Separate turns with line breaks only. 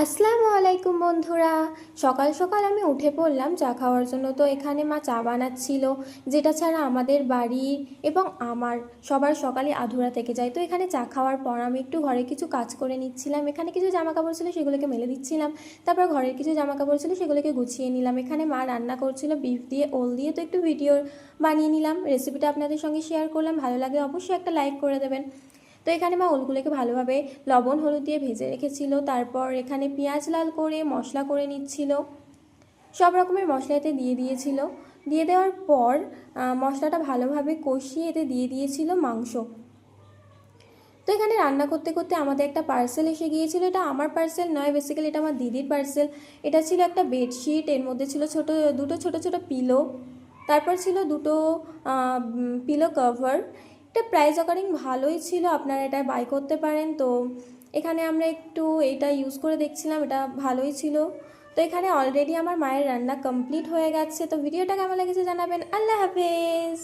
আসসালামু আলাইকুম বন্ধুরা। সকাল সকাল আমি উঠে পড়লাম চা খাওয়ার জন্য। তো এখানে মা চা বানাচ্ছিল, যেটা ছাড়া আমাদের বাড়ি এবং আমার সবার সকালে আধুরা থেকে যায়। তো এখানে চা খাওয়ার পর আমি একটু ঘরে কিছু কাজ করে নিচ্ছিলাম। এখানে কিছু জামা কাপড় ছিল, সেগুলোকে মেলে দিচ্ছিলাম। তারপর ঘরের কিছু জামা কাপড় ছিল, সেগুলোকে গুছিয়ে নিলাম। এখানে মা রান্না করছিল বিফ দিয়ে, ওল দিয়ে। তো একটু ভিডিও বানিয়ে নিলাম, রেসিপিটা আপনাদের সঙ্গে শেয়ার করলাম। ভালো লাগলে অবশ্যই একটা লাইক করে দেবেন। তো এখানে মা ওলগুলোকে ভালোভাবে লবণ হলুদ দিয়ে ভেজে রেখেছিল। তারপর এখানে পেঁয়াজ লাল করে মশলা করে নিচ্ছিল, সব রকমের মশলা এতে দিয়ে দিয়েছিল। দিয়ে দেওয়ার পর মশলাটা ভালোভাবে কষিয়ে এতে দিয়ে দিয়েছিল মাংস। তো এখানে রান্না করতে করতে আমাদের একটা পার্সেল এসে গিয়েছিল। এটা আমার পার্সেল নয়, বেসিক্যালি এটা আমার দিদির পার্সেল। এটা ছিল একটা বেডশিট, এর মধ্যে ছিল দুটো ছোট ছোট পিলো। তারপর ছিল দুটো পিলো কভার। এটা প্রাইস অ্যাকর্ডিং ভালোই ছিল, আপনারা এটা বাই করতে পারেন। তো এখানে আমরা একটু এটা ইউজ করে দেখছিলাম, এটা ভালোই ছিল। তো এখানে অলরেডি আমার মায়ের রান্না কমপ্লিট হয়ে গেছে। তো ভিডিওটা কেমন লেগেছে জানাবেন। আল্লাহ হাফেজ।